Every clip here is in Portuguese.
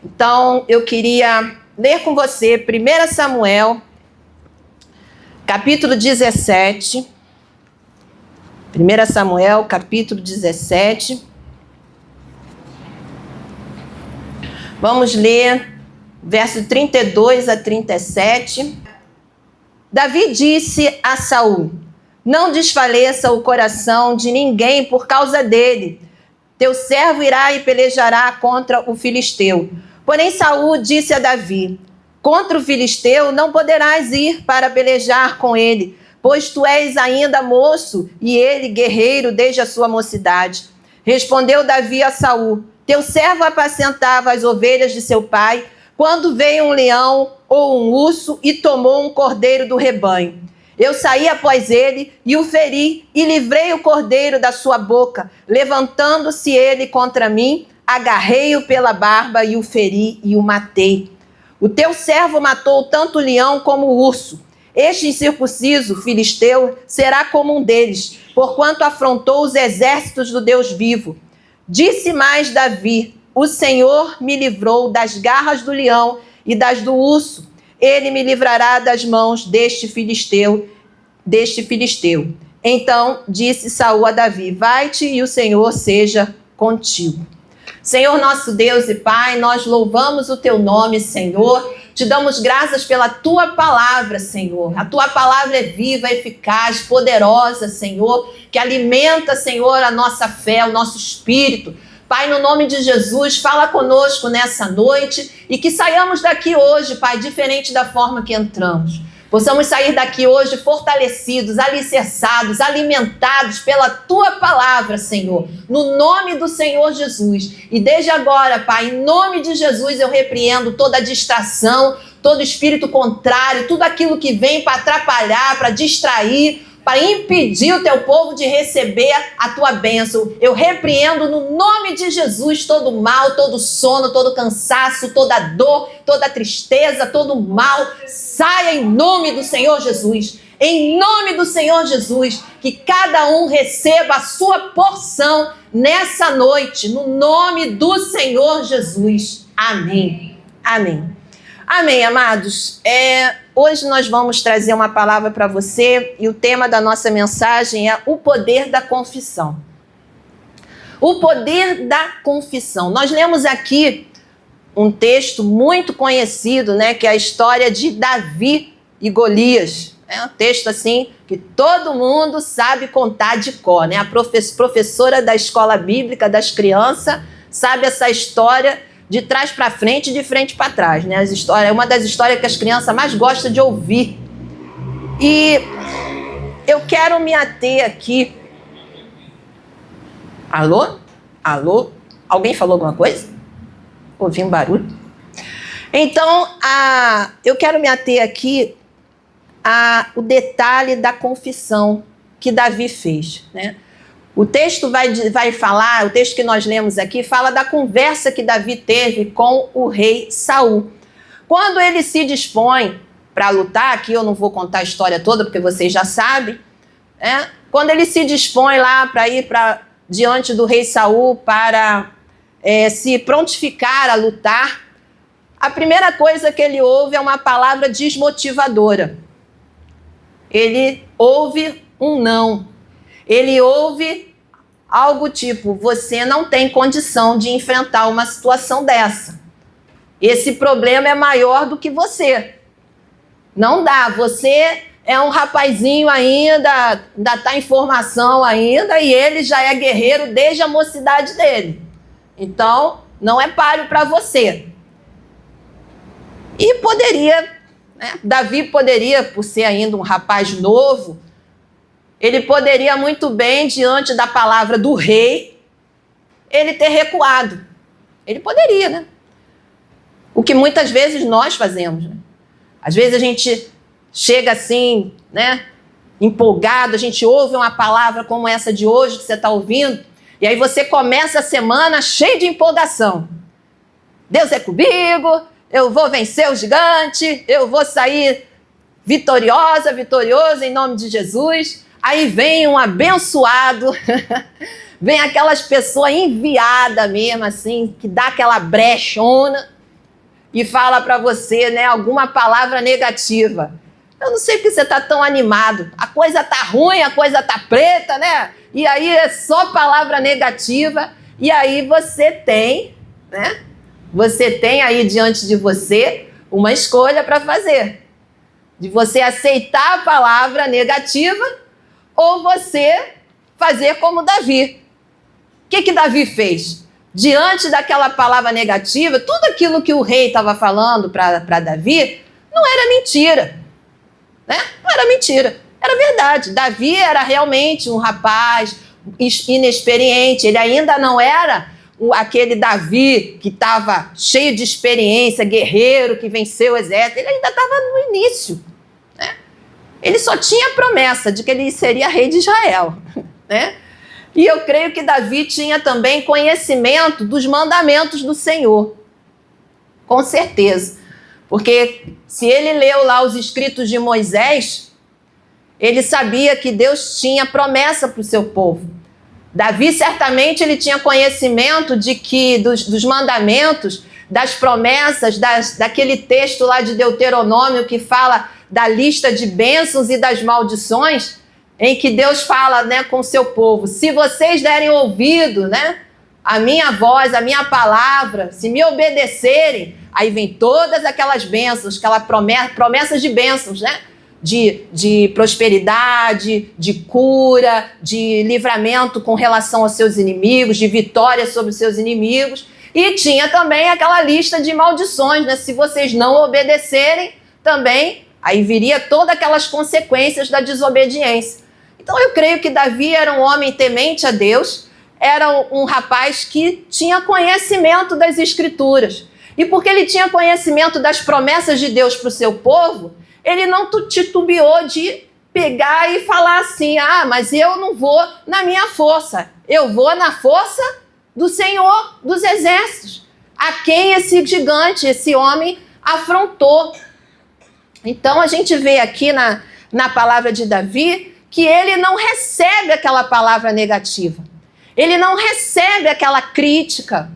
Então, eu queria ler com você 1 Samuel, capítulo 17. 1 Samuel, capítulo 17. Vamos ler verso 32 a 37. Davi disse a Saul: não desfaleça o coração de ninguém por causa dele. Teu servo irá e pelejará contra o filisteu. Porém Saul disse a Davi: contra o filisteu não poderás ir para pelejar com ele, pois tu és ainda moço e ele guerreiro desde a sua mocidade. Respondeu Davi a Saul: teu servo apacentava as ovelhas de seu pai, quando veio um leão ou um urso e tomou um cordeiro do rebanho. Eu saí após ele e o feri e livrei o cordeiro da sua boca. Levantando-se ele contra mim, agarrei-o pela barba e o feri e o matei. O teu servo matou tanto o leão como o urso. Este incircunciso filisteu será como um deles, porquanto afrontou os exércitos do Deus vivo. Disse mais Davi: o Senhor me livrou das garras do leão e das do urso. Ele me livrará das mãos deste filisteu. Então disse Saul a Davi: vai-te e o Senhor seja contigo. Senhor nosso Deus e Pai, nós louvamos o teu nome, Senhor. Te damos graças pela tua palavra, Senhor. A tua palavra é viva, eficaz, poderosa, Senhor, que alimenta, Senhor, a nossa fé, o nosso espírito. Pai, no nome de Jesus, fala conosco nessa noite e que saiamos daqui hoje, Pai, diferente da forma que entramos. Possamos sair daqui hoje fortalecidos, alicerçados, alimentados pela tua palavra, Senhor, no nome do Senhor Jesus. E desde agora, Pai, em nome de Jesus, eu repreendo toda distração, todo espírito contrário, tudo aquilo que vem para atrapalhar, para distrair, para impedir o teu povo de receber a tua bênção. Eu repreendo no nome de Jesus todo mal, todo sono, todo cansaço, toda dor, toda tristeza, todo mal. Saia em nome do Senhor Jesus. Em nome do Senhor Jesus, que cada um receba a sua porção nessa noite, no nome do Senhor Jesus. Amém. Amém. Amém, amados. Hoje nós vamos trazer uma palavra para você e o tema da nossa mensagem é o poder da confissão. O poder da confissão. Nós lemos aqui um texto muito conhecido, né, que é a história de Davi e Golias. É um texto assim que todo mundo sabe contar de cor, né? A professora da escola bíblica das crianças sabe essa história de trás para frente e de frente para trás, né? É uma das histórias que as crianças mais gostam de ouvir. E eu quero me ater aqui. Alô? Alô? Alguém falou alguma coisa? Ouvi um barulho. Então, eu quero me ater aqui o detalhe da confissão que Davi fez, né? O texto vai falar, o texto que nós lemos aqui, fala da conversa que Davi teve com o rei Saul. Quando ele se dispõe para lutar, aqui eu não vou contar a história toda, porque vocês já sabem, né? Quando ele se dispõe lá para ir diante do rei Saul para se prontificar a lutar, a primeira coisa que ele ouve é uma palavra desmotivadora. Ele ouve um não. Ele ouve algo tipo: você não tem condição de enfrentar uma situação dessa. Esse problema é maior do que você. Não dá, você é um rapazinho ainda está em formação ainda e ele já é guerreiro desde a mocidade dele. Então, não é páreo para você. E poderia, né? Davi poderia, por ser ainda um rapaz novo, ele poderia muito bem, diante da palavra do rei, ele ter recuado. Ele poderia, né? O que muitas vezes nós fazemos, né? Às vezes a gente chega assim, né, empolgado, a gente ouve uma palavra como essa de hoje que você está ouvindo, e aí você começa a semana cheio de empolgação. Deus é comigo, eu vou vencer o gigante, eu vou sair vitorioso em nome de Jesus. Aí vem um abençoado, vem aquelas pessoas enviadas mesmo, assim, que dá aquela brechona, e fala para você, né, alguma palavra negativa. Eu não sei porque você está tão animado. A coisa está ruim, a coisa está preta, né? E aí é só palavra negativa. E aí você tem, né? Você tem aí diante de você uma escolha para fazer. De você aceitar a palavra negativa ou você fazer como Davi. O que Davi fez? Diante daquela palavra negativa, tudo aquilo que o rei estava falando para Davi não era mentira. Né? Não era mentira, era verdade. Davi era realmente um rapaz inexperiente, ele ainda não era aquele Davi que estava cheio de experiência, guerreiro, que venceu o exército, ele ainda estava no início. Né? Ele só tinha a promessa de que ele seria rei de Israel. Né? E eu creio que Davi tinha também conhecimento dos mandamentos do Senhor, com certeza. Porque se ele leu lá os escritos de Moisés, ele sabia que Deus tinha promessa para o seu povo. Davi, certamente, ele tinha conhecimento de que dos mandamentos, das promessas, daquele texto lá de Deuteronômio que fala da lista de bênçãos e das maldições, em que Deus fala, né, com o seu povo, se vocês derem ouvido, né, a minha voz, a minha palavra, se me obedecerem, aí vem todas aquelas bênçãos, aquelas promessas de bênçãos, né? De prosperidade, de cura, de livramento com relação aos seus inimigos, de vitória sobre os seus inimigos. E tinha também aquela lista de maldições, né? Se vocês não obedecerem, também, aí viria todas aquelas consequências da desobediência. Então eu creio que Davi era um homem temente a Deus, era um rapaz que tinha conhecimento das Escrituras. E porque ele tinha conhecimento das promessas de Deus para o seu povo, ele não titubeou de pegar e falar assim, mas eu não vou na minha força, eu vou na força do Senhor dos Exércitos, a quem esse gigante, esse homem, afrontou. Então a gente vê aqui na palavra de Davi que ele não recebe aquela palavra negativa, ele não recebe aquela crítica.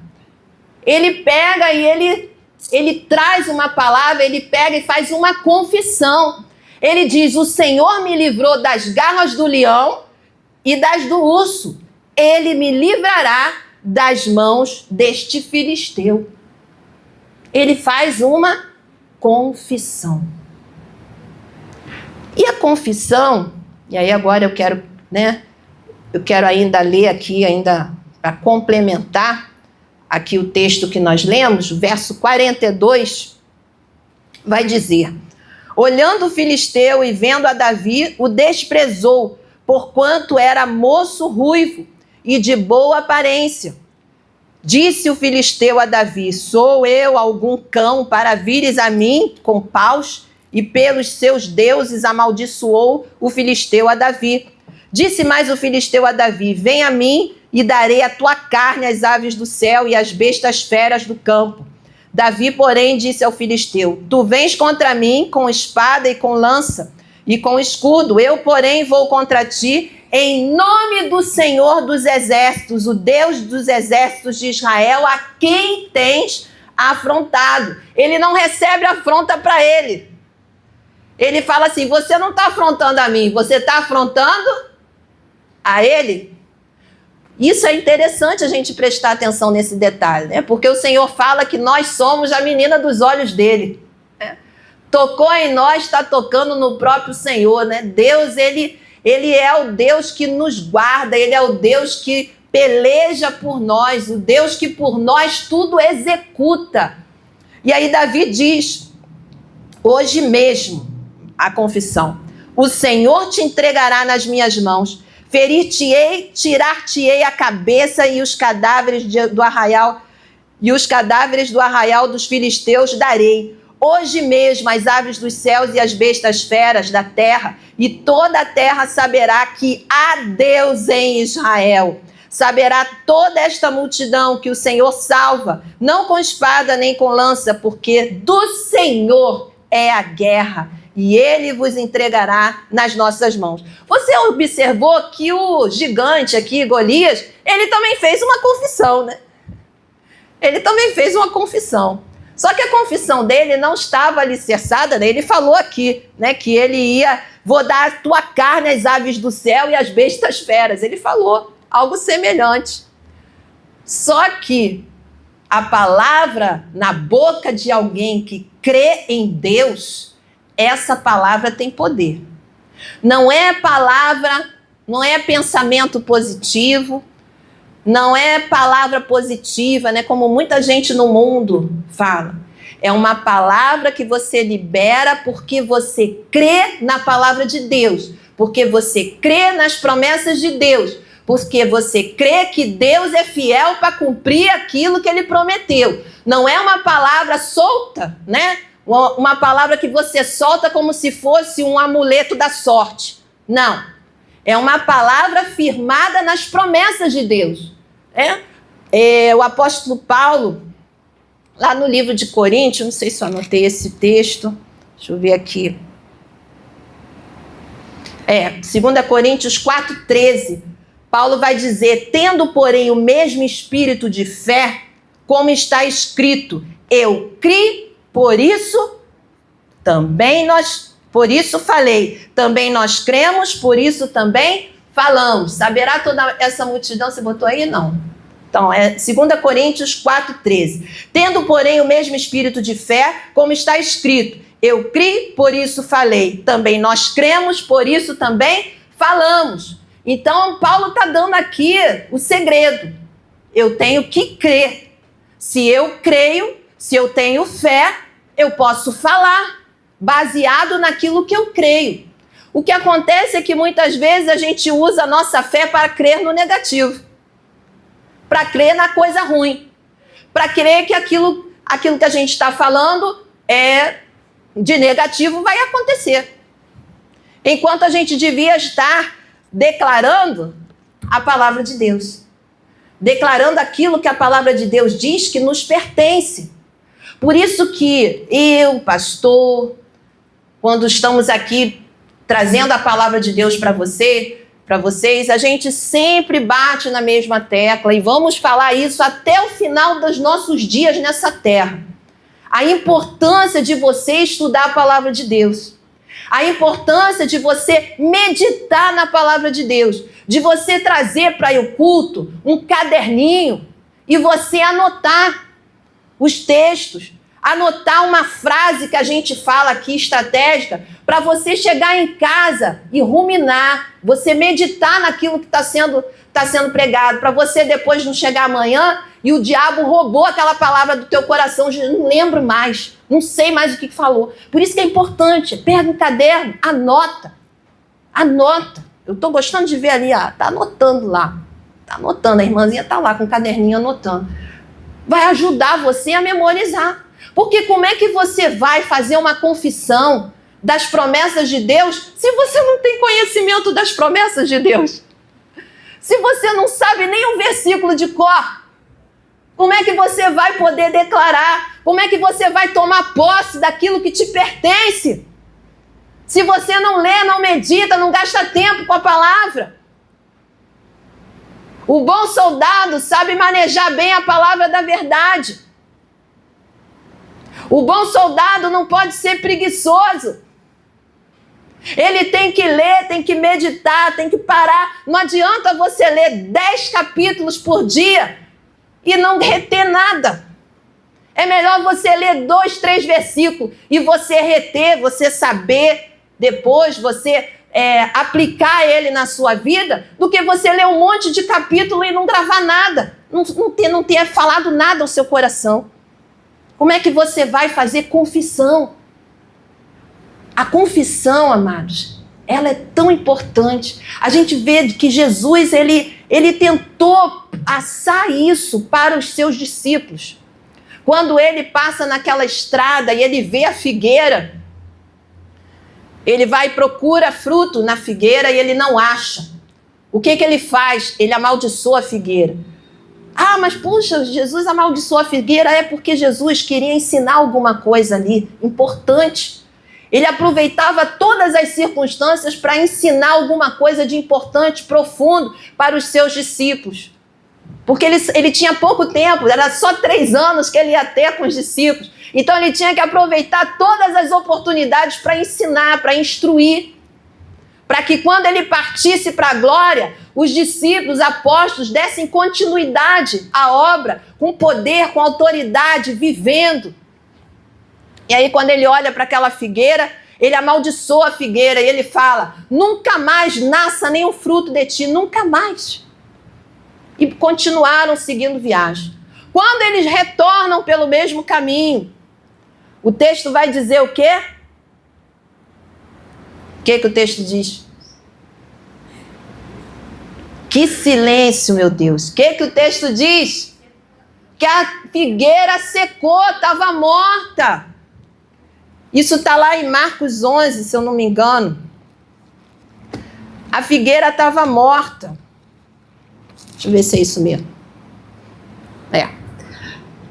Ele pega e ele traz uma palavra, ele pega e faz uma confissão. Ele diz, o Senhor me livrou das garras do leão e das do urso. Ele me livrará das mãos deste filisteu. Ele faz uma confissão. E a confissão, e aí agora eu quero ainda ler aqui, ainda para complementar, aqui o texto que nós lemos, verso 42, vai dizer, olhando o filisteu e vendo a Davi, o desprezou, porquanto era moço ruivo e de boa aparência. Disse o filisteu a Davi, sou eu algum cão para vires a mim com paus? E pelos seus deuses amaldiçoou o filisteu a Davi. Disse mais o filisteu a Davi, vem a mim e darei a tua carne às aves do céu e às bestas feras do campo. Davi, porém, disse ao filisteu, tu vens contra mim com espada e com lança e com escudo, eu, porém, vou contra ti em nome do Senhor dos exércitos, o Deus dos exércitos de Israel, a quem tens afrontado. Ele não recebe afronta para ele. Ele fala assim, você não está afrontando a mim, você está afrontando a ele. Isso é interessante a gente prestar atenção nesse detalhe, né? Porque o Senhor fala que nós somos a menina dos olhos dele. Né? Tocou em nós, está tocando no próprio Senhor, né? Deus, ele é o Deus que nos guarda, ele é o Deus que peleja por nós, o Deus que por nós tudo executa. E aí Davi diz, hoje mesmo, a confissão, o Senhor te entregará nas minhas mãos, ferir-te-ei, tirar-te-ei a cabeça e os cadáveres do arraial dos filisteus darei. Hoje mesmo as aves dos céus e as bestas feras da terra, e toda a terra saberá que há Deus em Israel. Saberá toda esta multidão que o Senhor salva, não com espada nem com lança, porque do Senhor é a guerra. E ele vos entregará nas nossas mãos. Você observou que o gigante aqui, Golias, ele também fez uma confissão, né? Ele também fez uma confissão. Só que a confissão dele não estava alicerçada, né? Ele falou aqui, né, que ele ia, vou dar a tua carne às aves do céu e às bestas feras. Ele falou algo semelhante. Só que a palavra na boca de alguém que crê em Deus, essa palavra tem poder. Não é palavra, não é pensamento positivo, não é palavra positiva, né? Como muita gente no mundo fala. É uma palavra que você libera porque você crê na palavra de Deus, porque você crê nas promessas de Deus, porque você crê que Deus é fiel para cumprir aquilo que Ele prometeu. Não é uma palavra solta, né? Uma palavra que você solta como se fosse um amuleto da sorte. Não. É uma palavra firmada nas promessas de Deus. O apóstolo Paulo, lá no livro de Coríntios, não sei se eu anotei esse texto, deixa eu ver aqui. 2 Coríntios 4,13, Paulo vai dizer, tendo, porém, o mesmo espírito de fé, como está escrito, eu criei, por isso falei, também nós cremos, por isso também falamos. Saberá toda essa multidão, você botou aí? Não. Então, 2 Coríntios 4,13. Tendo, porém, o mesmo espírito de fé, como está escrito, eu criei, por isso falei. Também nós cremos, por isso também falamos. Então, Paulo está dando aqui o segredo. Eu tenho que crer. Se eu creio, se eu tenho fé, eu posso falar, baseado naquilo que eu creio. O que acontece é que muitas vezes a gente usa a nossa fé para crer no negativo, para crer na coisa ruim, para crer que aquilo que a gente está falando de negativo vai acontecer. Enquanto a gente devia estar declarando a palavra de Deus, declarando aquilo que a palavra de Deus diz que nos pertence. Por isso que eu, pastor, quando estamos aqui trazendo a palavra de Deus para vocês, a gente sempre bate na mesma tecla e vamos falar isso até o final dos nossos dias nessa terra. A importância de você estudar a palavra de Deus. A importância de você meditar na palavra de Deus. De você trazer para o culto um caderninho e você anotar os textos. Anotar uma frase que a gente fala aqui, estratégica, para você chegar em casa e ruminar, você meditar naquilo que está sendo pregado, para você depois não chegar amanhã e o diabo roubou aquela palavra do teu coração, não lembro mais, não sei mais o que falou. Por isso que é importante, pega um caderno, anota. Eu estou gostando de ver ali, está anotando lá, a irmãzinha está lá com o caderninho anotando. Vai ajudar você a memorizar. Porque como é que você vai fazer uma confissão das promessas de Deus se você não tem conhecimento das promessas de Deus? Se você não sabe nem um versículo de cor, como é que você vai poder declarar? Como é que você vai tomar posse daquilo que te pertence? Se você não lê, não medita, não gasta tempo com a palavra. O bom soldado sabe manejar bem a palavra da verdade. O bom soldado não pode ser preguiçoso. Ele tem que ler, tem que meditar, tem que parar. Não adianta você ler 10 capítulos por dia e não reter nada. É melhor você ler 2, 3 versículos e você reter, você saber, depois você aplicar ele na sua vida, do que você ler um monte de capítulo e não gravar nada, não ter falado nada ao seu coração. Como é que você vai fazer confissão? A confissão, amados, ela é tão importante. A gente vê que Jesus, ele tentou assar isso para os seus discípulos. Quando ele passa naquela estrada e ele vê a figueira, ele vai e procura fruto na figueira e ele não acha. O que ele faz? Ele amaldiçoa a figueira. Mas puxa, Jesus amaldiçoou a figueira, porque Jesus queria ensinar alguma coisa ali, importante. Ele aproveitava todas as circunstâncias para ensinar alguma coisa de importante, profundo, para os seus discípulos. Porque ele tinha pouco tempo, era só 3 anos que ele ia ter com os discípulos. Então ele tinha que aproveitar todas as oportunidades para ensinar, para instruir. Para que quando ele partisse para a glória, os discípulos, apóstolos, dessem continuidade à obra, com poder, com autoridade, vivendo. E aí quando ele olha para aquela figueira, ele amaldiçoa a figueira e ele fala: nunca mais nasça nenhum fruto de ti, nunca mais. E continuaram seguindo viagem. Quando eles retornam pelo mesmo caminho, o texto vai dizer o quê? O que o texto diz? Que silêncio, meu Deus. O que o texto diz? Que a figueira secou, estava morta. Isso está lá em Marcos 11, se eu não me engano. A figueira estava morta. Deixa eu ver se é isso mesmo.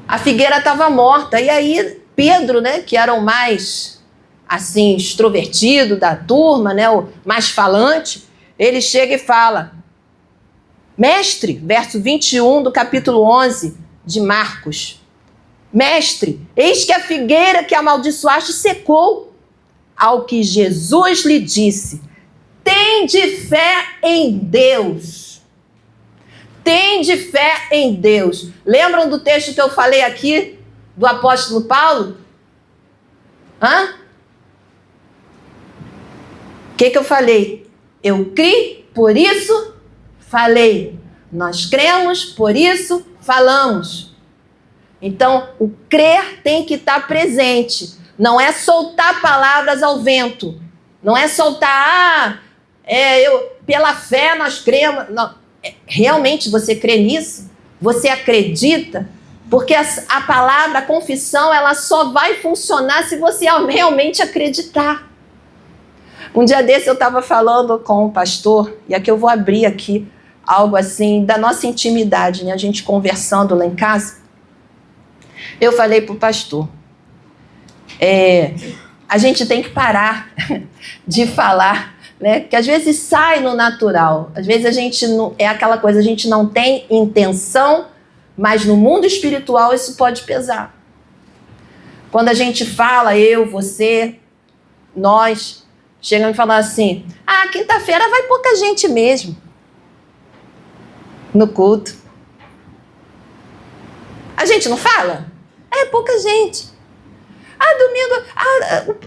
A figueira estava morta. E aí Pedro, né, que era o mais assim extrovertido da turma, né, o mais falante, ele chega e fala: mestre, verso 21 do capítulo 11 de Marcos: mestre, eis que a figueira que amaldiçoaste secou. Ao que Jesus lhe disse: tende fé em Deus. Tende fé em Deus. Lembram do texto que eu falei aqui, do apóstolo Paulo? O que eu falei? Eu criei, por isso falei. Nós cremos, por isso falamos. Então, o crer tem que estar presente. Não é soltar palavras ao vento. Não é soltar, pela fé nós cremos. Não. Realmente você crê nisso? Você acredita? Porque a palavra, a confissão, ela só vai funcionar se você realmente acreditar. Um dia desse eu estava falando com um pastor, e aqui eu vou abrir aqui algo assim da nossa intimidade, né? A gente conversando lá em casa. Eu falei para o pastor, a gente tem que parar de falar, né? Que às vezes sai no natural, às vezes a gente não, é aquela coisa, a gente não tem intenção, mas no mundo espiritual isso pode pesar. Quando a gente fala, eu, você, nós, chegamos e falamos assim: quinta-feira vai pouca gente mesmo no culto. A gente não fala? Pouca gente. Domingo,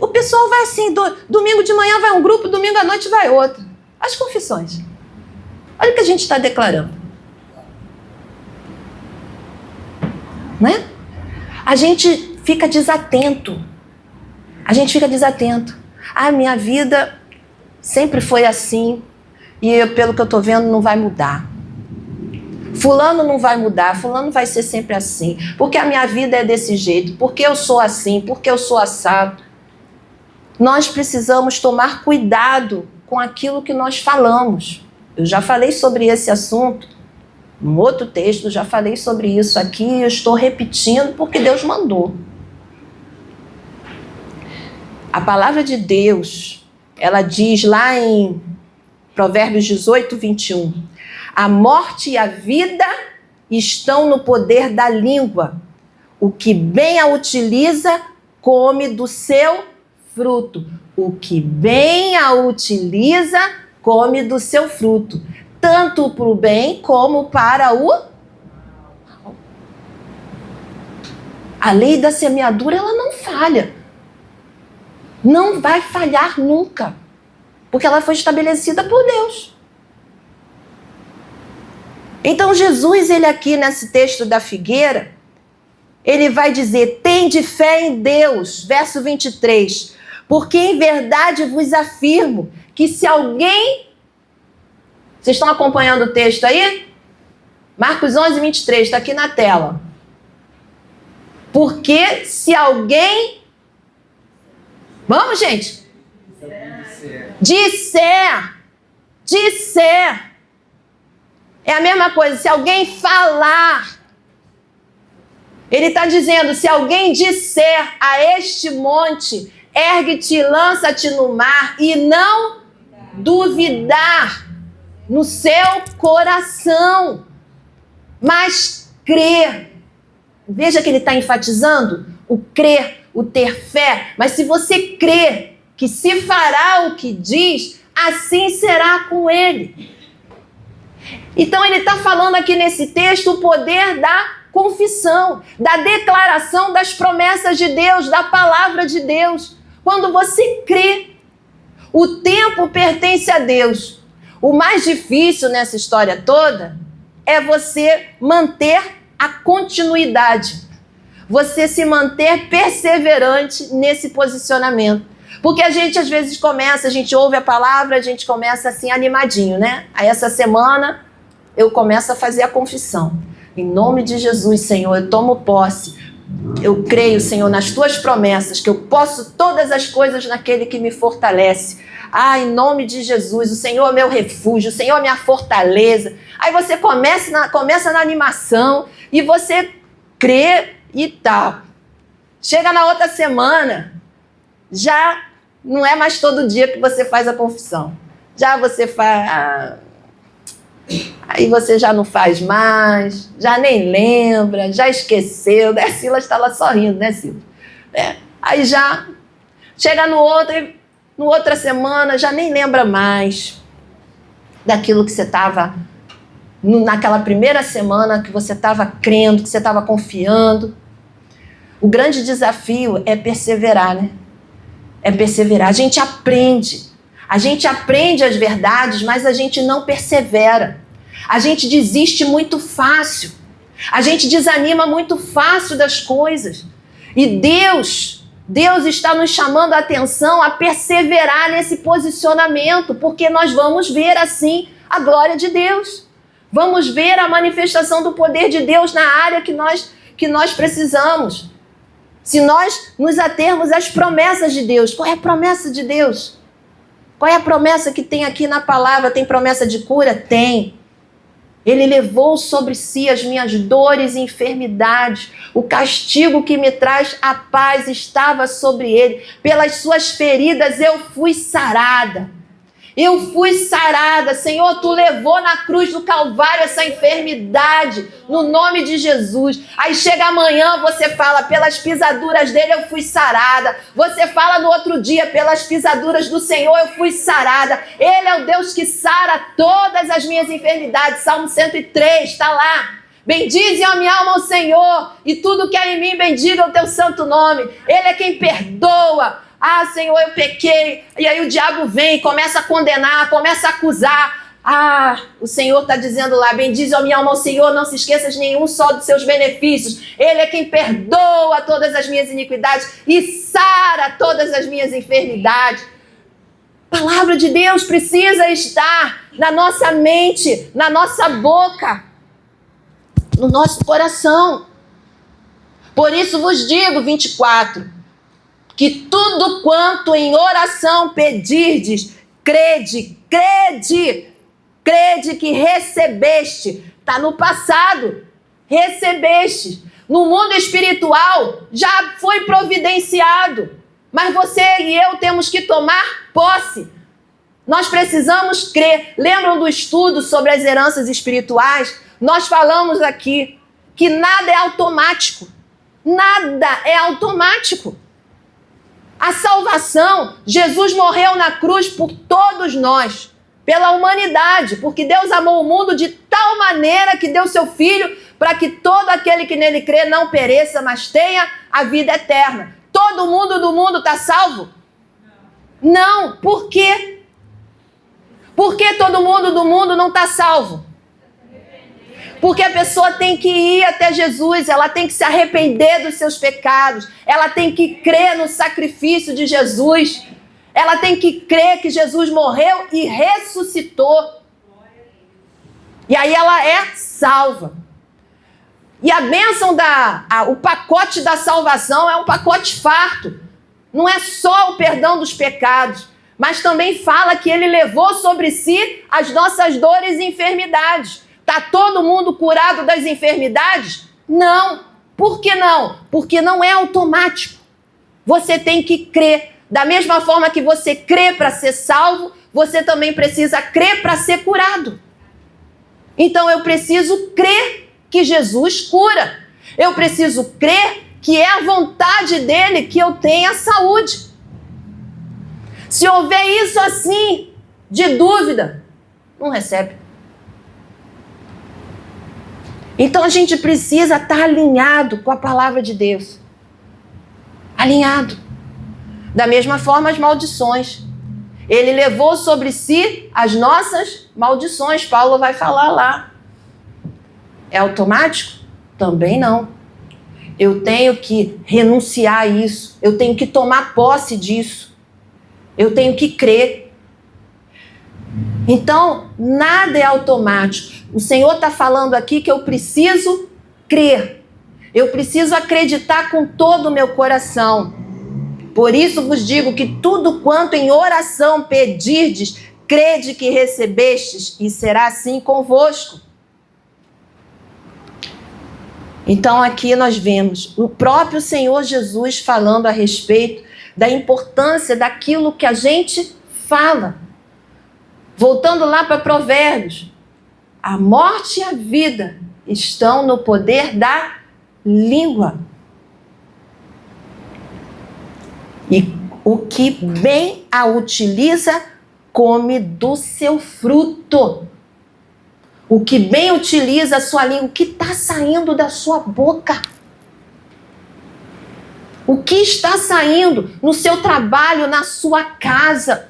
o pessoal vai assim, domingo de manhã vai um grupo, domingo à noite vai outro. As confissões. Olha o que a gente está declarando. Né? A gente fica desatento. Minha vida sempre foi assim e pelo que eu estou vendo não vai mudar. Fulano não vai mudar, fulano vai ser sempre assim, porque a minha vida é desse jeito, porque eu sou assim, porque eu sou assado. Nós precisamos tomar cuidado com aquilo que nós falamos. Eu já falei sobre esse assunto, num outro texto, já falei sobre isso aqui, e eu estou repetindo porque Deus mandou. A palavra de Deus, ela diz lá em Provérbios 18, 21, a morte e a vida estão no poder da língua. O que bem a utiliza, come do seu fruto. O que bem a utiliza, come do seu fruto. Tanto para o bem como para o mal. A lei da semeadura, ela não falha. Não vai falhar nunca. Porque ela foi estabelecida por Deus. Então Jesus, ele aqui nesse texto da figueira, ele vai dizer: tende fé em Deus, verso 23, porque em verdade vos afirmo que se alguém... Vocês estão acompanhando o texto aí? Marcos 11, 23, está aqui na tela. Porque se alguém... Vamos, gente? Disser. É a mesma coisa, se alguém falar. Ele está dizendo, se alguém disser a este monte, ergue-te e lança-te no mar, e não duvidar no seu coração. mas crer. Veja que ele está enfatizando o crer, o ter fé. Mas se você crê que se fará o que diz, assim será com ele. Então ele está falando aqui nesse texto o poder da confissão, da declaração das promessas de Deus, da palavra de Deus. Quando você crê, o tempo pertence a Deus. O mais difícil nessa história toda é você manter a continuidade, você se manter perseverante nesse posicionamento. Porque a gente às vezes começa, a gente ouve a palavra, a gente começa assim animadinho, né? Aí essa semana eu começo a fazer a confissão. Em nome de Jesus, Senhor, eu tomo posse. Eu creio, Senhor, nas tuas promessas, que eu posso todas as coisas naquele que me fortalece. Em nome de Jesus, o Senhor é meu refúgio, o Senhor é minha fortaleza. Aí você começa na animação e você crê e tal. Chega na outra semana, já não é mais todo dia que você faz a confissão. Já você faz... Aí você já não faz mais, já nem lembra, já esqueceu, né? A Silas está lá sorrindo, né, Silas? Aí já chega no outra semana, já nem lembra mais daquilo que você estava, naquela primeira semana que você estava crendo, que você estava confiando. O grande desafio é perseverar, né? É perseverar. A gente aprende as verdades, mas a gente não persevera. A gente desiste muito fácil. A gente desanima muito fácil das coisas. E Deus está nos chamando a atenção a perseverar nesse posicionamento, porque nós vamos ver assim a glória de Deus. Vamos ver a manifestação do poder de Deus na área que nós precisamos. Se nós nos atermos às promessas de Deus. Qual é a promessa de Deus? Qual é a promessa que tem aqui na palavra? Tem promessa de cura? Tem. Ele levou sobre si as minhas dores e enfermidades. O castigo que me traz a paz estava sobre ele. Pelas suas feridas eu fui sarada. Eu fui sarada. Senhor, tu levou na cruz do Calvário essa enfermidade, no nome de Jesus. Aí chega amanhã, você fala, pelas pisaduras dele eu fui sarada. Você fala no outro dia, pelas pisaduras do Senhor eu fui sarada. Ele é o Deus que sara todas as minhas enfermidades. Salmo 103, está lá. Bendize a minha alma ao Senhor, e tudo que há em mim bendiga o teu santo nome. Ele é quem perdoa. Senhor, eu pequei. E aí o diabo vem, começa a condenar, começa a acusar. O Senhor está dizendo lá, bendize a minha alma ao Senhor, não se esqueças nenhum só dos seus benefícios. Ele é quem perdoa todas as minhas iniquidades e sara todas as minhas enfermidades. A palavra de Deus precisa estar na nossa mente, na nossa boca, no nosso coração. Por isso vos digo, 24, que tudo quanto em oração pedirdes, crede que recebeste. Está no passado, recebeste. No mundo espiritual já foi providenciado, mas você e eu temos que tomar posse. Nós precisamos crer. Lembram do estudo sobre as heranças espirituais? Nós falamos aqui que nada é automático. Nada é automático. A salvação, Jesus morreu na cruz por todos nós, pela humanidade, porque Deus amou o mundo de tal maneira que deu seu Filho para que todo aquele que nele crê não pereça, mas tenha a vida eterna. Todo mundo do mundo está salvo? Não. Por quê? Por que todo mundo do mundo não está salvo? Porque a pessoa tem que ir até Jesus, ela tem que se arrepender dos seus pecados, ela tem que crer no sacrifício de Jesus, ela tem que crer que Jesus morreu e ressuscitou. E aí ela é salva. E a bênção, o pacote da salvação é um pacote farto. Não é só o perdão dos pecados, mas também fala que ele levou sobre si as nossas dores e enfermidades. Está todo mundo curado das enfermidades? Não. Por que não? Porque não é automático. Você tem que crer. Da mesma forma que você crê para ser salvo, você também precisa crer para ser curado. Então eu preciso crer que Jesus cura. Eu preciso crer que é a vontade dele que eu tenha saúde. Se houver isso assim, de dúvida, não recebe. Então a gente precisa estar alinhado com a palavra de Deus. Alinhado. Da mesma forma as maldições. Ele levou sobre si as nossas maldições. Paulo vai falar lá. É automático? Também não. Eu tenho que renunciar a isso. Eu tenho que tomar posse disso. Eu tenho que crer. Então, nada é automático. O Senhor está falando aqui que eu preciso crer. Eu preciso acreditar com todo o meu coração. Por isso vos digo que tudo quanto em oração pedirdes, crede que recebestes, e será assim convosco. Então aqui nós vemos o próprio Senhor Jesus falando a respeito da importância daquilo que a gente fala. Voltando lá para Provérbios, a morte e a vida estão no poder da língua. E o que bem a utiliza, come do seu fruto. O que bem utiliza a sua língua, o que está saindo da sua boca. O que está saindo no seu trabalho, na sua casa.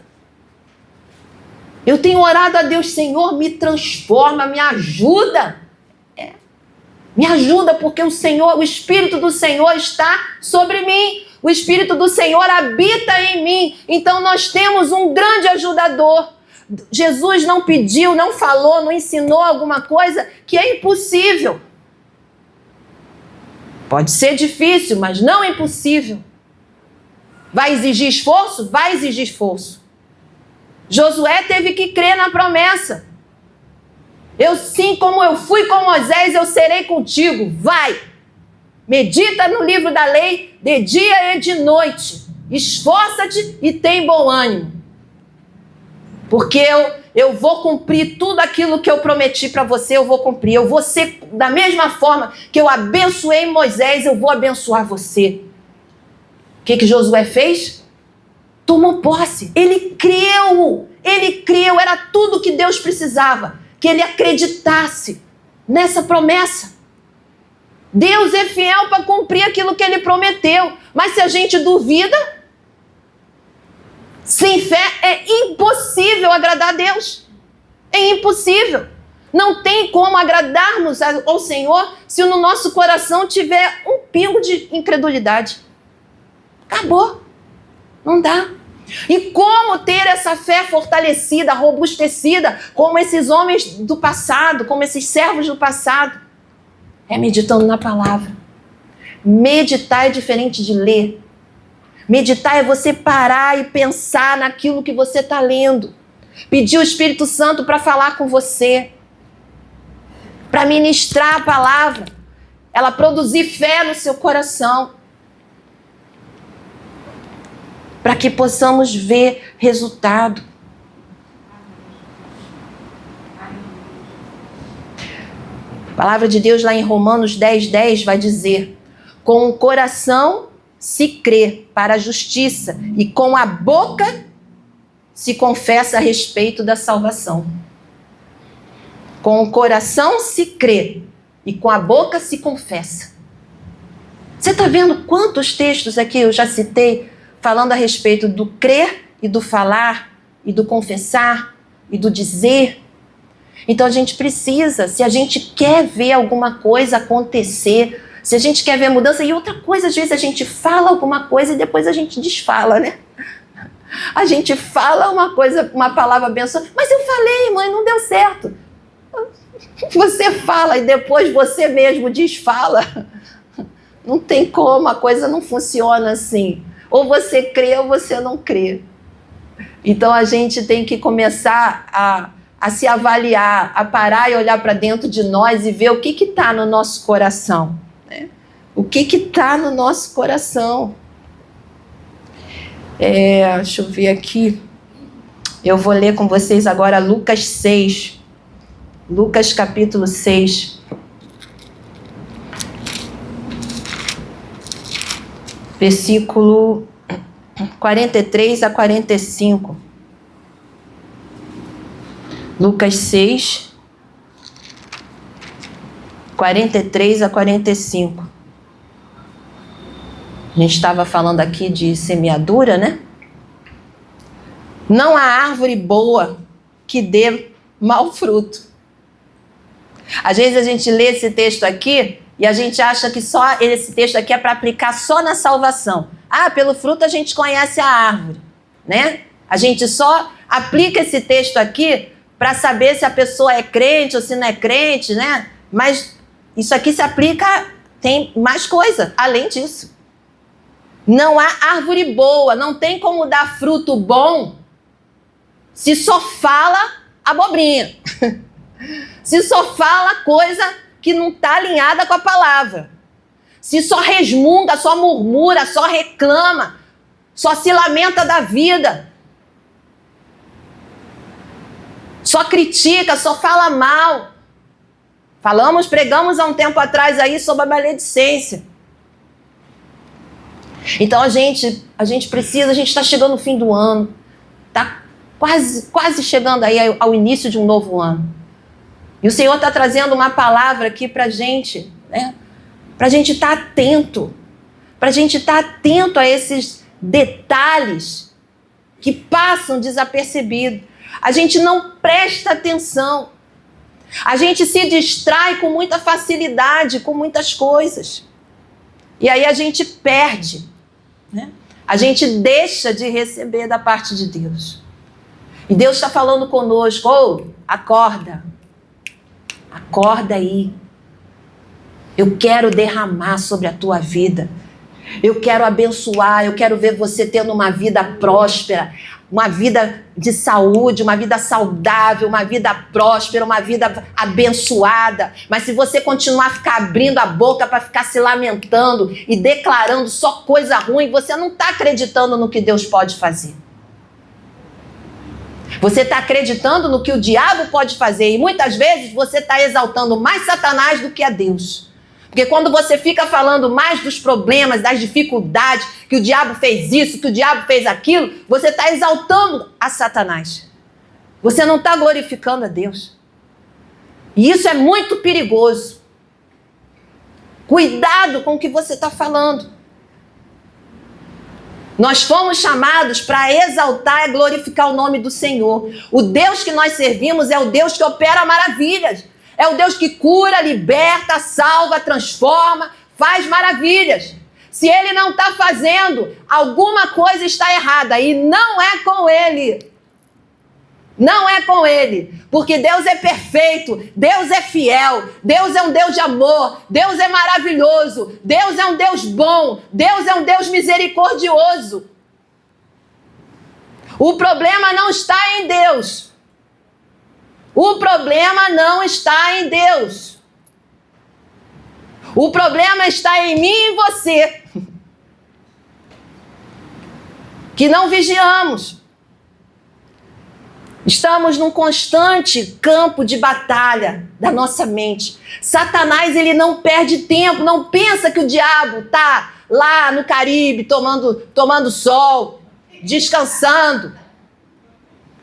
Eu tenho orado a Deus, Senhor, me transforma, me ajuda. Me ajuda porque o Senhor, o Espírito do Senhor está sobre mim. O Espírito do Senhor habita em mim. Então nós temos um grande ajudador. Jesus não pediu, não falou, não ensinou alguma coisa que é impossível. Pode ser difícil, mas não é impossível. Vai exigir esforço? Vai exigir esforço. Josué teve que crer na promessa. Eu sim, como eu fui com Moisés, eu serei contigo. Vai! Medita no livro da lei de dia e de noite. Esforça-te e tem bom ânimo. Porque eu vou cumprir tudo aquilo que eu prometi para você, eu vou cumprir. Eu vou ser, da mesma forma que eu abençoei Moisés, eu vou abençoar você. O que Josué fez? Tomou posse. Ele creu, era tudo que Deus precisava. Que ele acreditasse nessa promessa. Deus é fiel para cumprir aquilo que ele prometeu. Mas se a gente duvida, sem fé é impossível agradar a Deus. É impossível. Não tem como agradarmos ao Senhor se no nosso coração tiver um pingo de incredulidade. Acabou. Não dá. E como ter essa fé fortalecida, robustecida, como esses homens do passado, como esses servos do passado? É meditando na palavra. Meditar é diferente de ler. Meditar é você parar e pensar naquilo que você está lendo. Pedir o Espírito Santo para falar com você. Para ministrar a palavra. Ela produzir fé no seu coração. Para que possamos ver resultado. A palavra de Deus lá em Romanos 10:10 vai dizer: com o coração se crê para a justiça e com a boca se confessa a respeito da salvação. Com o coração se crê e com a boca se confessa. Você está vendo quantos textos aqui eu já citei falando a respeito do crer e do falar e do confessar e do dizer? Então a gente precisa, se a gente quer ver alguma coisa acontecer, se a gente quer ver mudança, e outra coisa, às vezes a gente fala alguma coisa e depois a gente desfala, né? A gente fala uma coisa, uma palavra abençoada, mas eu falei, mãe, não deu certo. Você fala e depois você mesmo desfala. Não tem como, a coisa não funciona assim. Ou você crê ou você não crê. Então a gente tem que começar a se avaliar, a parar e olhar para dentro de nós e ver o que está no nosso coração. Né? O que está no nosso coração. Deixa eu ver aqui. Eu vou ler com vocês agora Lucas 6. Lucas capítulo 6. versículo 43 a 45. Lucas 6, 43 a 45. A gente estava falando aqui de semeadura, né? Não há árvore boa que dê mau fruto. Às vezes a gente lê esse texto aqui e a gente acha que só esse texto aqui é para aplicar só na salvação. Ah, pelo fruto a gente conhece a árvore, né? A gente só aplica esse texto aqui para saber se a pessoa é crente ou se não é crente, né? Mas isso aqui se aplica, tem mais coisa além disso. Não há árvore boa, não tem como dar fruto bom se só fala abobrinha. Se só fala coisa que não está alinhada com a palavra. Se só resmunga, só murmura, só reclama, só se lamenta da vida. Só critica, só fala mal. Pregamos há um tempo atrás aí sobre a maledicência. Então a gente está chegando no fim do ano, está quase chegando aí ao início de um novo ano. E o Senhor está trazendo uma palavra aqui para a gente, né? Para a gente estar atento, para a gente estar atento a esses detalhes que passam desapercebidos. A gente não presta atenção, a gente se distrai com muita facilidade, com muitas coisas. E aí a gente perde, né? A gente deixa de receber da parte de Deus. E Deus está falando conosco, acorda aí. Eu quero derramar sobre a tua vida. Eu quero abençoar, eu quero ver você tendo uma vida próspera, uma vida de saúde, uma vida saudável, uma vida próspera, uma vida abençoada. Mas se você continuar a ficar abrindo a boca para ficar se lamentando e declarando só coisa ruim, você não está acreditando no que Deus pode fazer. Você está acreditando no que o diabo pode fazer e muitas vezes você está exaltando mais Satanás do que a Deus. Porque quando você fica falando mais dos problemas, das dificuldades, que o diabo fez isso, que o diabo fez aquilo, você está exaltando a Satanás. Você não está glorificando a Deus. E isso é muito perigoso. Cuidado com o que você está falando. Nós fomos chamados para exaltar e glorificar o nome do Senhor. O Deus que nós servimos é o Deus que opera maravilhas. É o Deus que cura, liberta, salva, transforma, faz maravilhas. Se Ele não está fazendo, alguma coisa está errada e não é com Ele. Não é com Ele, porque Deus é perfeito, Deus é fiel, Deus é um Deus de amor, Deus é maravilhoso, Deus é um Deus bom, Deus é um Deus misericordioso. O problema não está em Deus. O problema não está em Deus. O problema está em mim e em você, que não vigiamos. Estamos num constante campo de batalha da nossa mente. Satanás, ele não perde tempo, não pensa que o diabo está lá no Caribe tomando sol, descansando,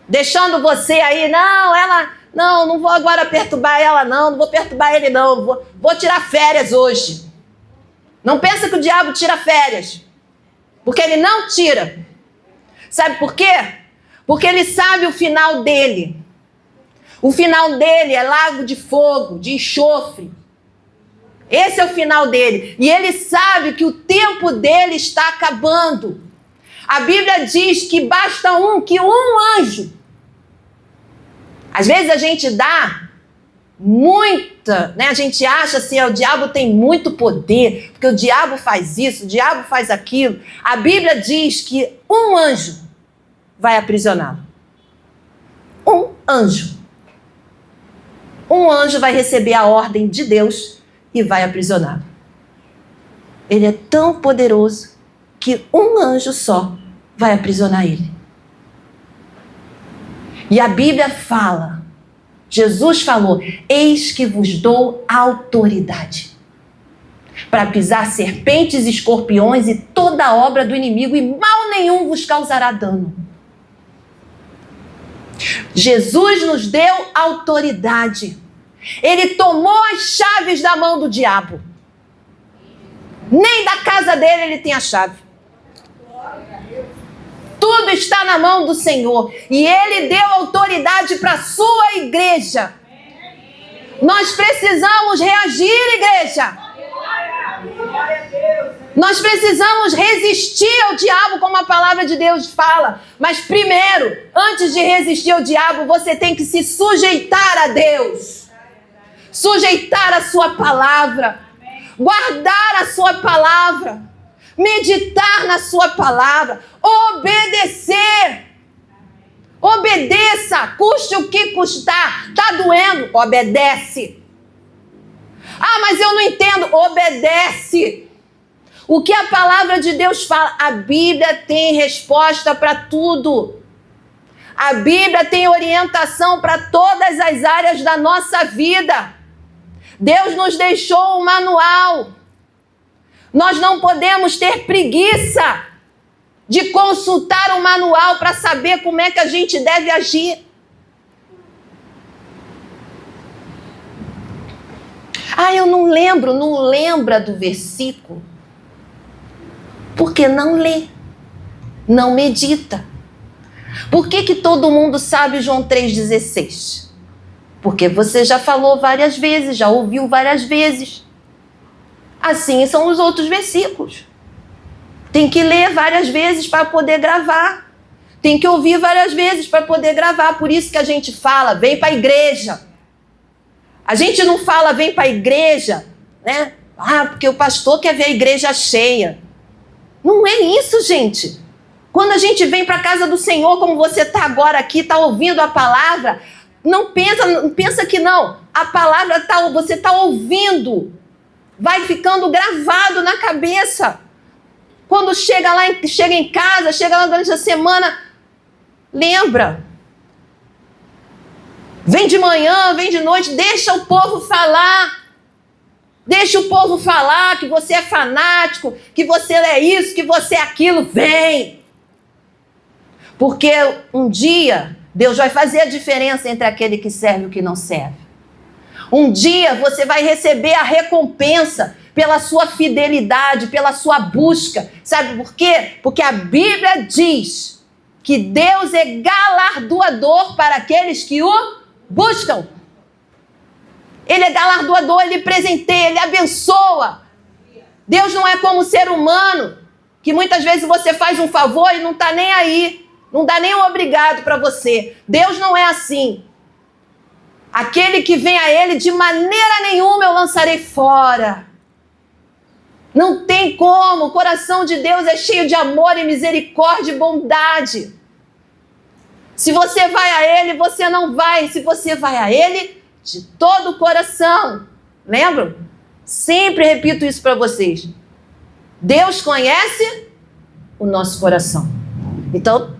deixando você aí, não vou agora perturbar ela não vou perturbar ele não, vou tirar férias hoje. Não pensa que o diabo tira férias, porque ele não tira. Sabe por quê? Porque ele sabe o final dele. O final dele é lago de fogo, de enxofre. Esse é o final dele. E ele sabe que o tempo dele está acabando. A Bíblia diz que basta que um anjo. Às vezes a gente dá muita, né? A gente acha assim, o diabo tem muito poder, porque o diabo faz isso, o diabo faz aquilo. A Bíblia diz que um anjo vai aprisioná-lo. Um anjo. Um anjo vai receber a ordem de Deus e vai aprisioná-lo. Ele é tão poderoso que um anjo só vai aprisionar ele. E a Bíblia fala, Jesus falou, eis que vos dou autoridade. para pisar serpentes, escorpiões e toda a obra do inimigo, e mal nenhum vos causará dano. Jesus nos deu autoridade. Ele tomou as chaves da mão do diabo. Nem da casa dele ele tem a chave. Tudo está na mão do Senhor. E Ele deu autoridade para a sua igreja. Nós precisamos reagir, igreja. Nós precisamos resistir ao diabo, como a palavra de Deus fala. Mas primeiro, antes de resistir ao diabo, você tem que se sujeitar a Deus. Sujeitar a sua palavra. Guardar a sua palavra. Meditar na sua palavra. Obedecer. Obedeça, custe o que custar. Está doendo? Obedece. Ah, mas eu não entendo. Obedece. O que a palavra de Deus fala? A Bíblia tem resposta para tudo. A Bíblia tem orientação para todas as áreas da nossa vida. Deus nos deixou um manual. Nós não podemos ter preguiça de consultar o manual para saber como é que a gente deve agir. Ah, eu não lembro, não lembra do versículo. Porque não lê, não medita. Por que todo mundo sabe João 3,16? Porque você já falou várias vezes, já ouviu várias vezes. Assim são os outros versículos. Tem que ler várias vezes para poder gravar. Tem que ouvir várias vezes para poder gravar. Por isso que a gente fala, vem para a igreja. A gente não fala, vem para a igreja, né? Ah, porque o pastor quer ver a igreja cheia. Não é isso, gente. Quando a gente vem para a casa do Senhor, como você está agora aqui, está ouvindo a palavra, não pensa que não. A palavra você está ouvindo. Vai ficando gravado na cabeça. Quando chega em casa, chega lá durante a semana, lembra. Vem de manhã, vem de noite, deixa o povo falar. Deixa o povo falar que você é fanático, que você é isso, que você é aquilo. Vem. Porque um dia Deus vai fazer a diferença entre aquele que serve e o que não serve. Um dia você vai receber a recompensa pela sua fidelidade, pela sua busca. Sabe por quê? Porque a Bíblia diz que Deus é galardoador para aqueles que o buscam. Ele é galardoador, ele presenteia, ele abençoa. Deus não é como o ser humano, que muitas vezes você faz um favor e não está nem aí. Não dá nem um obrigado para você. Deus não é assim. Aquele que vem a ele, de maneira nenhuma eu lançarei fora. Não tem como. O coração de Deus é cheio de amor e misericórdia e bondade. Se você vai a ele, você não vai. Se você vai a ele, de todo o coração. Lembram? Sempre repito isso para vocês. Deus conhece o nosso coração. Então,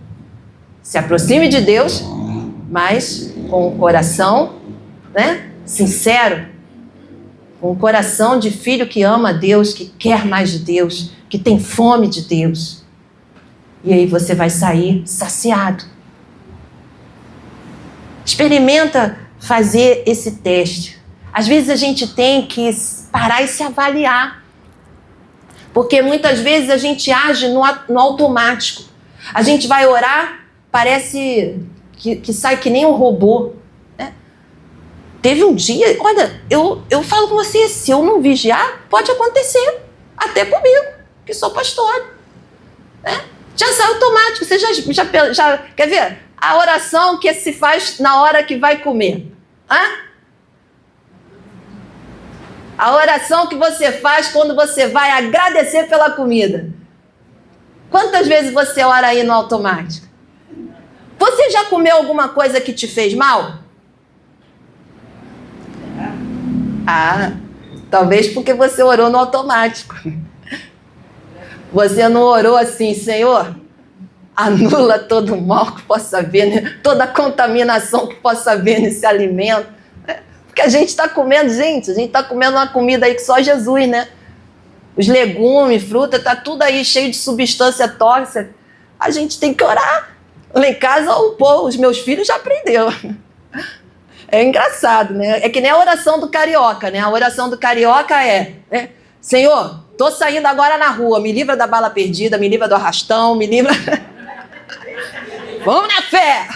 se aproxime de Deus, mas com o coração, né, sincero, com o coração de filho que ama a Deus, que quer mais de Deus, que tem fome de Deus. E aí você vai sair saciado. Experimenta fazer esse teste. Às vezes a gente tem que parar e se avaliar. Porque muitas vezes a gente age no automático. A gente vai orar, parece que sai que nem um robô. Né? Teve um dia, olha, eu falo com você, se eu não vigiar, pode acontecer. Até comigo, que sou pastor. Né? Já sai automático. Você já quer ver? A oração que se faz na hora que vai comer. Hã? A oração que você faz quando você vai agradecer pela comida. Quantas vezes você ora aí no automático? Você já comeu alguma coisa que te fez mal? Ah, talvez porque você orou no automático. Você não orou assim, Senhor, anula todo o mal que possa haver, né? Toda a contaminação que possa haver nesse alimento. Porque a gente está comendo, a gente está comendo uma comida aí que só Jesus, né? os legumes, fruta, tá tudo aí cheio de substância tóxica. A gente tem que orar. Lá em casa, os meus filhos já aprenderam. É engraçado, né? É que nem a oração do carioca, né? A oração do carioca é, né? Senhor, tô saindo agora na rua, me livra da bala perdida, me livra do arrastão, me livra... Vamos na fé!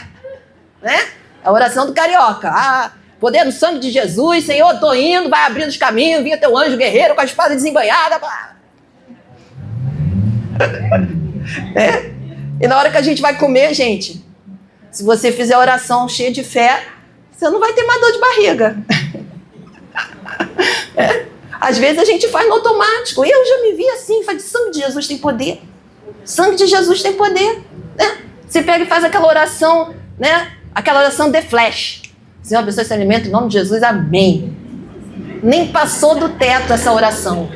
Né? A oração do carioca. Poder no sangue de Jesus, Senhor, tô indo, vai abrindo os caminhos, vinha teu anjo guerreiro com a espada desembanhada. E na hora que a gente vai comer, gente, se você fizer oração cheia de fé, você não vai ter mais dor de barriga. Às vezes a gente faz no automático. Eu já me vi assim, faz de sangue de Jesus tem poder. Sangue de Jesus tem poder. Né? Você pega e faz aquela oração, né? Aquela oração de flash. Senhor, abençoe esse alimento em nome de Jesus, amém. Nem passou do teto essa oração.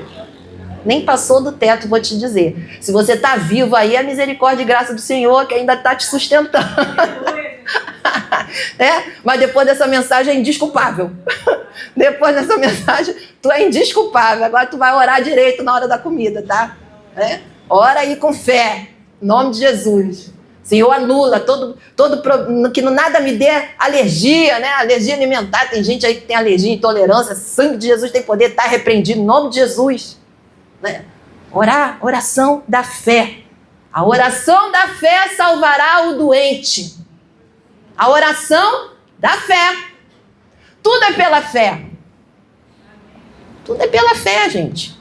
Nem passou do teto, vou te dizer. Se você está vivo aí, é a misericórdia e graça do Senhor que ainda está te sustentando. Mas depois dessa mensagem é indesculpável. Depois dessa mensagem, tu é indesculpável. Agora tu vai orar direito na hora da comida, tá? Ora aí com fé, em nome de Jesus. Senhor, anula todo que nada me dê alergia, né? Alergia alimentar. Tem gente aí que tem alergia, intolerância. Sangue de Jesus tem poder, tá repreendido em nome de Jesus. Né? Oração da fé. A oração da fé salvará o doente. A oração da fé. Tudo é pela fé. Tudo é pela fé, gente.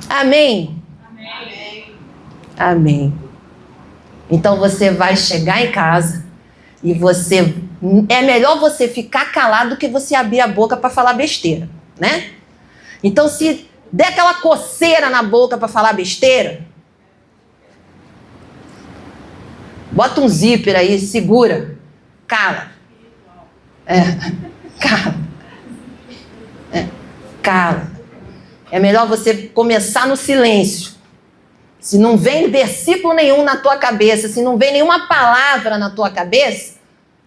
Amém? Amém. Amém. Então você vai chegar em casa e é melhor você ficar calado do que você abrir a boca para falar besteira, né? Então se der aquela coceira na boca para falar besteira, bota um zíper aí, segura, cala. Cala. É melhor você começar no silêncio. Se não vem versículo nenhum na tua cabeça, se não vem nenhuma palavra na tua cabeça,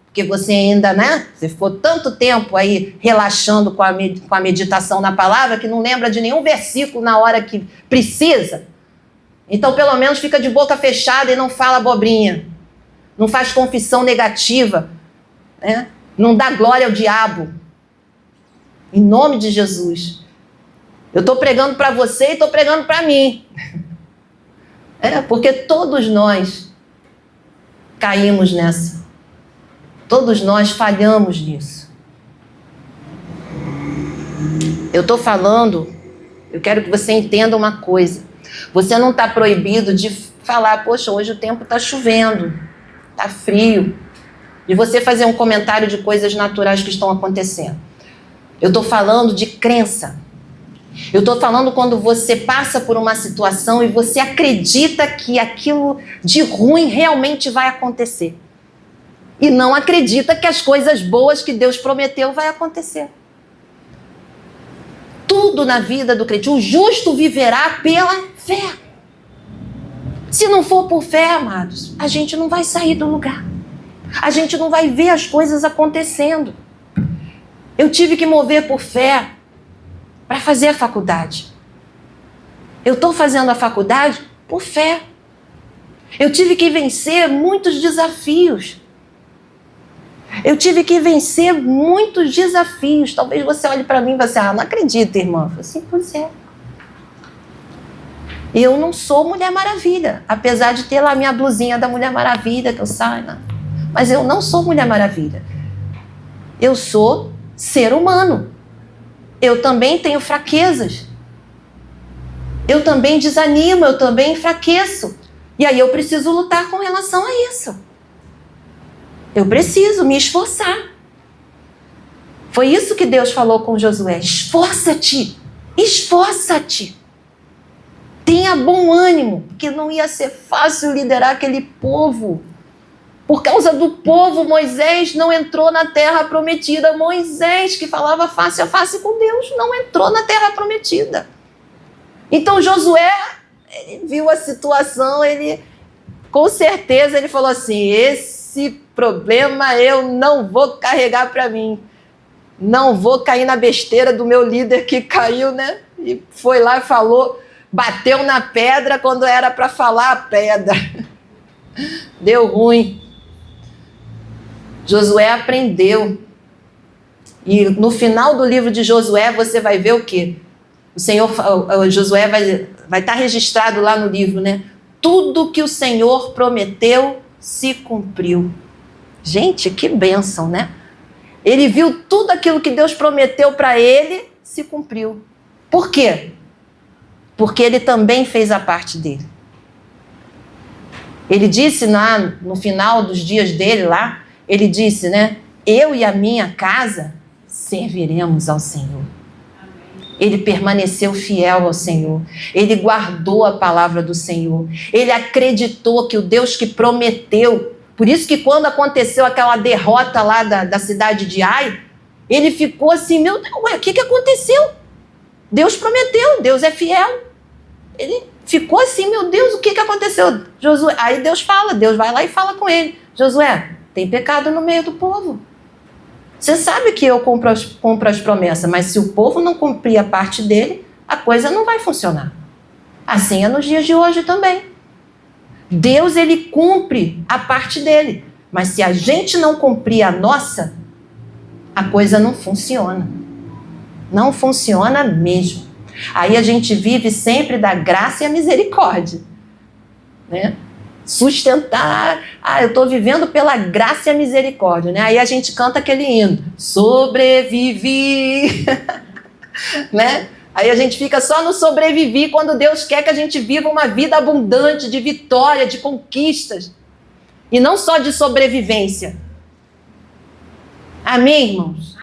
porque você ainda, né? Você ficou tanto tempo aí relaxando com a meditação na palavra que não lembra de nenhum versículo na hora que precisa. Então, pelo menos, fica de boca fechada e não fala abobrinha. Não faz confissão negativa. Né? Não dá glória ao diabo. Em nome de Jesus. Eu estou pregando para você e estou pregando para mim. Porque todos nós caímos nessa. Todos nós falhamos nisso. Eu estou falando, eu quero que você entenda uma coisa. Você não está proibido de falar, poxa, hoje o tempo está chovendo, está frio. De você fazer um comentário de coisas naturais que estão acontecendo. Eu estou falando de crença. Eu estou falando quando você passa por uma situação e você acredita que aquilo de ruim realmente vai acontecer. E não acredita que as coisas boas que Deus prometeu vai acontecer. Tudo na vida do crente, o justo viverá pela fé. Se não for por fé, amados, a gente não vai sair do lugar. A gente não vai ver as coisas acontecendo. Eu tive que mover por fé para fazer a faculdade. Eu estou fazendo a faculdade por fé. Eu tive que vencer muitos desafios. Talvez você olhe para mim e você, não acredito, irmã. Eu falei assim, pois é. Eu não sou Mulher Maravilha, apesar de ter lá minha blusinha da Mulher Maravilha, que eu saio, né? Mas eu não sou Mulher Maravilha. Eu sou ser humano. Eu também tenho fraquezas. Eu também desanimo, eu também enfraqueço. E aí eu preciso lutar com relação a isso. Eu preciso me esforçar. Foi isso que Deus falou com Josué. Esforça-te, esforça-te. Tenha bom ânimo, porque não ia ser fácil liderar aquele povo. Por causa do povo, Moisés não entrou na terra prometida. Moisés, que falava face a face com Deus, não entrou na terra prometida. Então Josué, ele viu a situação, com certeza ele falou assim, esse problema eu não vou carregar para mim. Não vou cair na besteira do meu líder que caiu, né? E foi lá e falou, bateu na pedra quando era para falar a pedra. Deu ruim. Josué aprendeu. E no final do livro de Josué você vai ver o quê? O Josué vai estar registrado lá no livro, né? Tudo que o Senhor prometeu se cumpriu. Gente, que bênção, né? Ele viu tudo aquilo que Deus prometeu para ele se cumpriu. Por quê? Porque ele também fez a parte dele. Ele disse no final dos dias dele lá, ele disse, né? Eu e a minha casa serviremos ao Senhor. Ele permaneceu fiel ao Senhor. Ele guardou a palavra do Senhor. Ele acreditou que o Deus que prometeu. Por isso que quando aconteceu aquela derrota lá da cidade de Ai, ele ficou assim, meu Deus, o que aconteceu? Deus prometeu, Deus é fiel. Ele ficou assim, meu Deus, o que aconteceu? Josué, aí Deus vai lá e fala com ele. Josué, tem pecado no meio do povo. Você sabe que eu cumpro as promessas, mas se o povo não cumprir a parte dele, a coisa não vai funcionar. Assim é nos dias de hoje também. Deus, ele cumpre a parte dele, mas se a gente não cumprir a nossa, a coisa não funciona. Não funciona mesmo. Aí a gente vive sempre da graça e a misericórdia, né? Sustentar, eu estou vivendo pela graça e a misericórdia, né? Aí a gente canta aquele hino, sobrevivi, né? Aí a gente fica só no sobreviver quando Deus quer que a gente viva uma vida abundante, de vitória, de conquistas, e não só de sobrevivência. Amém, irmãos?